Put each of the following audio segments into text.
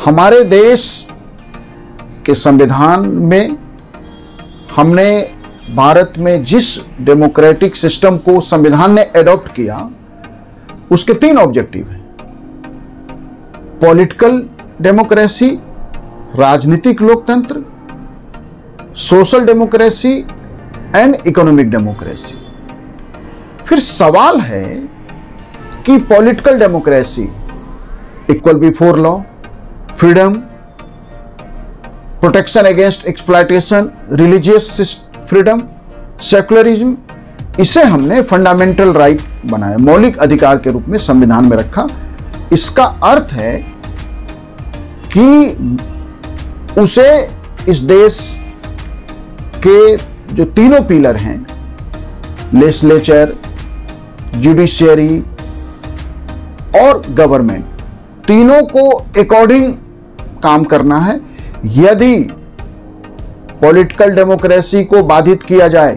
हमारे देश के संविधान में हमने भारत में जिस डेमोक्रेटिक सिस्टम को संविधान ने एडॉप्ट किया उसके 3 ऑब्जेक्टिव हैं। पॉलिटिकल डेमोक्रेसी, राजनीतिक लोकतंत्र, social democracy and economic democracy. फिर सवाल है कि political democracy equal before law, freedom, protection against exploitation, religious freedom, secularism, इसे हमने फंडामेंटल राइट बनाया, मौलिक अधिकार के रूप में संविधान में रखा। इसका अर्थ है कि उसे इस देश के जो तीनों पिलर हैं, लेजिस्लेचर, जुडिशियरी और गवर्नमेंट, तीनों को अकॉर्डिंग काम करना है। यदि पॉलिटिकल डेमोक्रेसी को बाधित किया जाए,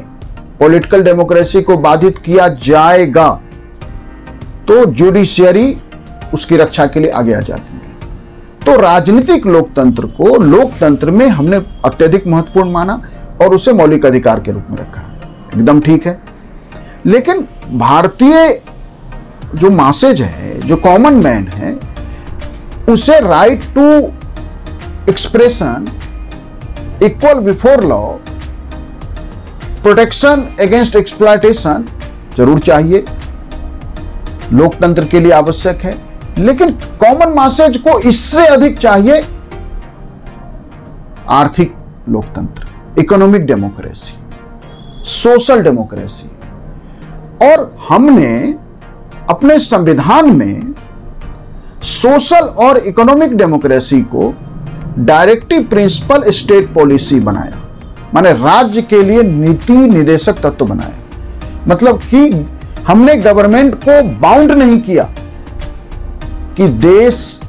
पॉलिटिकल डेमोक्रेसी को बाधित किया जाएगा तो जुडिशियरी उसकी रक्षा के लिए आगे आ जाती है। तो राजनीतिक लोकतंत्र को लोकतंत्र में हमने अत्यधिक महत्वपूर्ण माना और उसे मौलिक अधिकार के रूप में रखा। एकदम ठीक है। लेकिन भारतीय जो मैसेज है, जो कॉमन मैन है, उसे right to expression, equal before law, protection against exploitation जरूर चाहिए, लोकतंत्र के लिए आवश्यक है। लेकिन कॉमन मैसेज को इससे अधिक चाहिए आर्थिक लोकतंत्र, इकोनॉमिक डेमोक्रेसी, सोशल डेमोक्रेसी। और हमने अपने संविधान में सोशल और इकोनॉमिक डेमोक्रेसी को डायरेक्टिव प्रिंसिपल स्टेट पॉलिसी बनाया, माने राज्य के लिए नीति निर्देशक तत्व बनाया। मतलब कि हमने गवर्नमेंट को बाउंड नहीं किया कि देश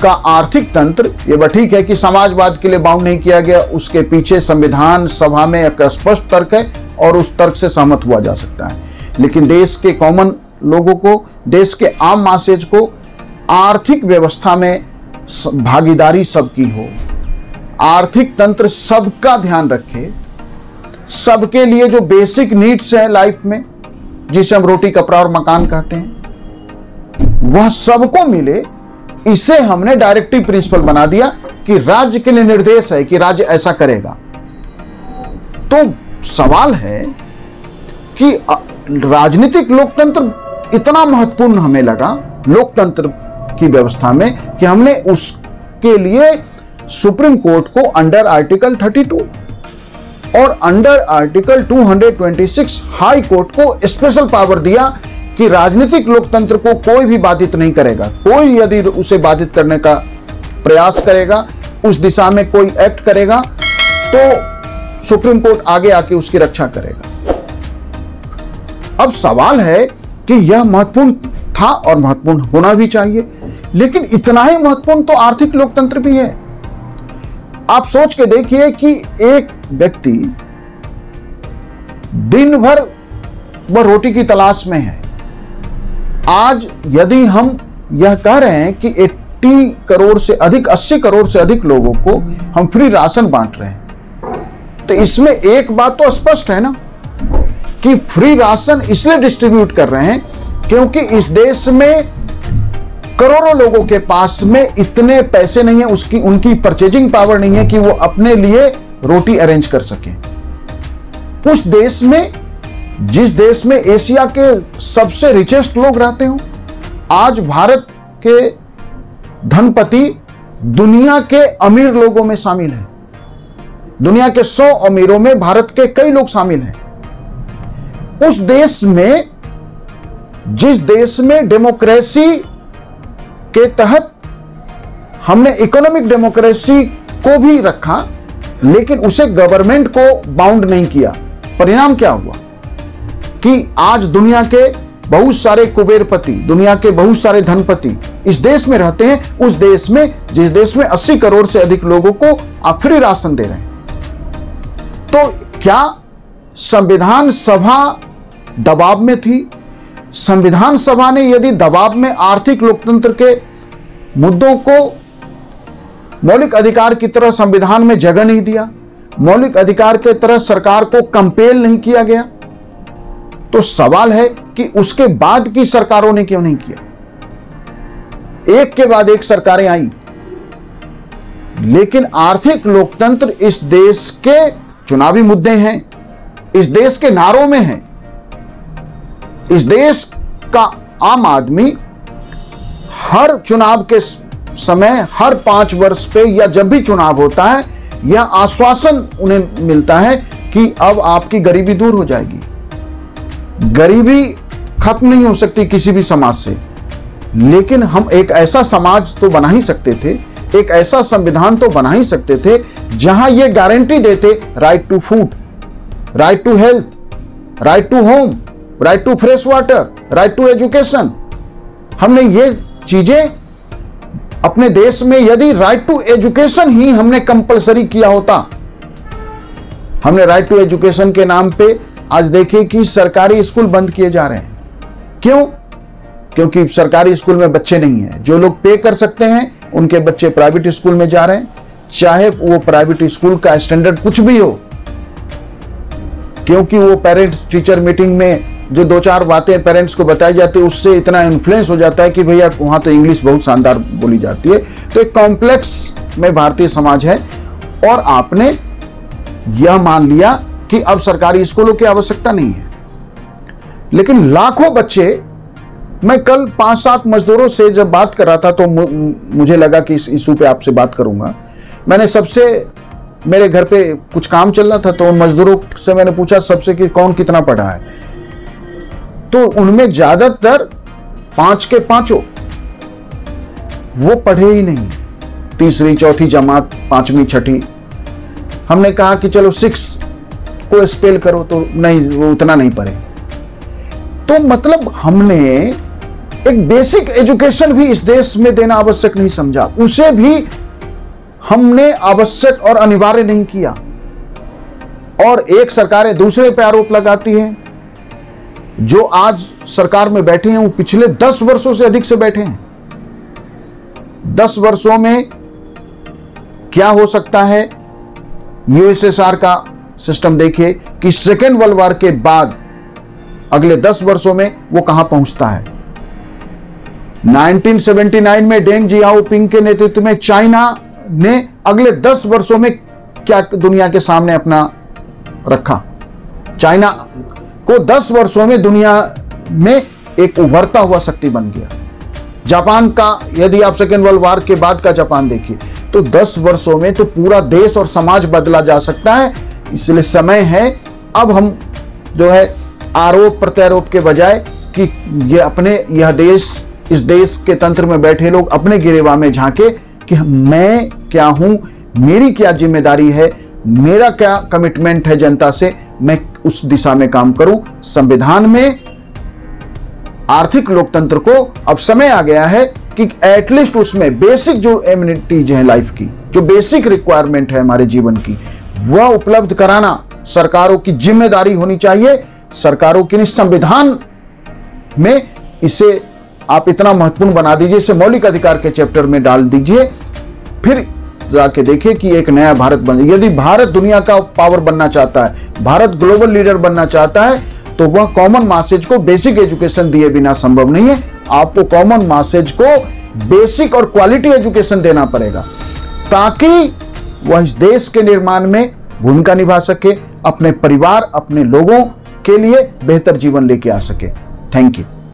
का आर्थिक तंत्र, ये बात ठीक है कि समाजवाद के लिए बाउंड नहीं किया गया, उसके पीछे संविधान सभा में एक स्पष्ट तर्क है और उस तर्क से सहमत हुआ जा सकता है। लेकिन देश के कॉमन लोगों को, देश के आम मैसेज को आर्थिक व्यवस्था में भागीदारी सबकी हो, आर्थिक तंत्र सबका ध्यान रखे, सबके लिए जो बेसिक नीड्स है लाइफ में, जिसे हम रोटी कपड़ा और मकान कहते हैं, वह सबको मिले, इसे हमने डायरेक्टिव प्रिंसिपल बना दिया कि राज्य के लिए निर्देश है कि राज्य ऐसा करेगा। तो सवाल है कि राजनीतिक लोकतंत्र इतना महत्वपूर्ण हमें लगा लोकतंत्र की व्यवस्था में कि हमने उसके लिए सुप्रीम कोर्ट को अंडर आर्टिकल 32 और अंडर आर्टिकल 226 हाई कोर्ट को स्पेशल पावर दिया कि राजनीतिक लोकतंत्र को कोई भी बाधित नहीं करेगा। कोई यदि उसे बाधित करने का प्रयास करेगा, उस दिशा में कोई एक्ट करेगा, तो सुप्रीम कोर्ट आगे आके उसकी रक्षा करेगा। अब सवाल है कि यह महत्वपूर्ण था और महत्वपूर्ण होना भी चाहिए, लेकिन इतना ही महत्वपूर्ण तो आर्थिक लोकतंत्र भी है। आप सोच के देखिए कि एक व्यक्ति दिन भर वह रोटी की तलाश में है। आज यदि हम यह कह रहे हैं कि 80 करोड़ से अधिक, 80 करोड़ से अधिक लोगों को हम फ्री राशन बांट रहे हैं, तो इसमें एक बात तो स्पष्ट है ना कि फ्री राशन इसलिए डिस्ट्रीब्यूट कर रहे हैं क्योंकि इस देश में करोड़ों लोगों के पास में इतने पैसे नहीं है, उनकी परचेजिंग पावर नहीं है कि वो अपने लिए रोटी अरेंज कर सके। उस देश में, जिस देश में एशिया के सबसे रिचेस्ट लोग रहते हो, आज भारत के धनपति दुनिया के अमीर लोगों में शामिल है। दुनिया के 100 अमीरों में भारत के कई लोग शामिल हैं। उस देश में, जिस देश में डेमोक्रेसी के तहत हमने इकोनॉमिक डेमोक्रेसी को भी रखा, लेकिन उसे गवर्नमेंट को बाउंड नहीं किया, परिणाम क्या हुआ कि आज दुनिया के बहुत सारे कुबेरपति, दुनिया के बहुत सारे धनपति इस देश में रहते हैं। उस देश में, जिस देश में 80 करोड़ से अधिक लोगों को आप फ्री राशन दे रहे हैं। तो क्या संविधान सभा दबाव में थी? संविधान सभा ने यदि दबाव में आर्थिक लोकतंत्र के मुद्दों को मौलिक अधिकार की तरह संविधान में जगह नहीं दिया, मौलिक अधिकार के तरह सरकार को कंपेल नहीं किया गया, तो सवाल है कि उसके बाद की सरकारों ने क्यों नहीं किया। एक के बाद एक सरकारें आई, लेकिन आर्थिक लोकतंत्र इस देश के चुनावी मुद्दे हैं, इस देश के नारों में है। इस देश का आम आदमी हर चुनाव के समय, हर 5 वर्ष पे या जब भी चुनाव होता है, यह आश्वासन उन्हें मिलता है कि अब आपकी गरीबी दूर हो जाएगी। गरीबी खत्म नहीं हो सकती किसी भी समाज से, लेकिन हम एक ऐसा समाज तो बना ही सकते थे, एक ऐसा संविधान तो बना ही सकते थे जहां ये गारंटी देते, right to food, right to health, right to home, right to fresh water, right to education. हमने ये चीजें अपने देश में, यदि राइट टू एजुकेशन ही हमने कंपलसरी किया होता, हमने राइट टू एजुकेशन के नाम पे आज देखिए कि सरकारी स्कूल बंद किए जा रहे हैं। क्यों? क्योंकि सरकारी स्कूल में बच्चे नहीं हैं। जो लोग पे कर सकते हैं उनके बच्चे प्राइवेट स्कूल में जा रहे हैं, चाहे वो प्राइवेट स्कूल का स्टैंडर्ड कुछ भी हो, क्योंकि वो पेरेंट्स टीचर मीटिंग में जो 2-4 बातें पेरेंट्स को बताई जाती है, उससे इतना इन्फ्लुएंस हो जाता है कि भैया वहां तो इंग्लिश बहुत शानदार बोली जाती है। तो एक कॉम्प्लेक्स में भारतीय समाज है, और आपने यह मान लिया कि अब सरकारी स्कूलों की आवश्यकता नहीं है। लेकिन लाखों बच्चे, मैं कल 5-7 मजदूरों से जब बात कर रहा था तो मुझे लगा कि इस इशू पे आपसे बात करूंगा। मैंने सबसे, मेरे घर पे कुछ काम चल रहा था तो उन मजदूरों से मैंने पूछा सबसे कि कौन कितना पढ़ा है, तो उनमें ज्यादातर 5 के 5 वो पढ़े ही नहीं, 3री 4थी जमात, 5वीं 6ठी। हमने कहा कि चलो 6 को स्पेल करो, तो नहीं, वो उतना नहीं पढ़े। तो मतलब हमने एक बेसिक एजुकेशन भी इस देश में देना आवश्यक नहीं समझा, उसे भी हमने आवश्यक और अनिवार्य नहीं किया। और एक सरकारें दूसरे पे आरोप लगाती हैं। जो आज सरकार में बैठे हैं वो पिछले 10 वर्षों से अधिक से बैठे हैं। 10 वर्षों में क्या हो सकता है, यूएसएसआर का सिस्टम देखिए कि सेकेंड वर्ल्ड वॉर के बाद अगले 10 वर्षों में वो कहां पहुंचता है। 1979 में डेंग जियाओपिंग के नेतृत्व में चाइना ने अगले 10 वर्षों में क्या दुनिया के सामने अपना रखा। चाइना को 10 वर्षों में दुनिया में एक उभरता हुआ शक्ति बन गया। जापान का, यदि आप सेकेंड वर्ल्ड वॉर के बाद का जापान देखिए, तो 10 वर्षों में तो पूरा देश और समाज बदला जा सकता है। इसलिए समय है अब हम जो है आरोप प्रत्यारोप के बजाय कि ये अपने, यह देश, इस देश के तंत्र में बैठे लोग अपने गिरेबान में झांके कि मैं क्या हूं, मेरी क्या जिम्मेदारी है, मेरा क्या कमिटमेंट है जनता से, मैं उस दिशा में काम करूं। संविधान में आर्थिक लोकतंत्र को अब समय आ गया है कि एटलीस्ट उसमें बेसिक जो एमिनिटीज है लाइफ की, जो बेसिक रिक्वायरमेंट है हमारे जीवन की, वह उपलब्ध कराना सरकारों की जिम्मेदारी होनी चाहिए। सरकारों की संविधान में इसे आप इतना महत्वपूर्ण बना दीजिए, इसे मौलिक अधिकार के चैप्टर में डाल दीजिए, फिर जाके देखिए कि एक नया भारत बन। यदि भारत दुनिया का पावर बनना चाहता है, भारत ग्लोबल लीडर बनना चाहता है, तो वह कॉमन मैसेज को बेसिक एजुकेशन दिए बिना संभव नहीं है। आपको कॉमन मैसेज को बेसिक और क्वालिटी एजुकेशन देना पड़ेगा, ताकि वह इस देश के निर्माण में भूमिका निभा सके, अपने परिवार, अपने लोगों के लिए बेहतर जीवन लेके आ सके। Thank you.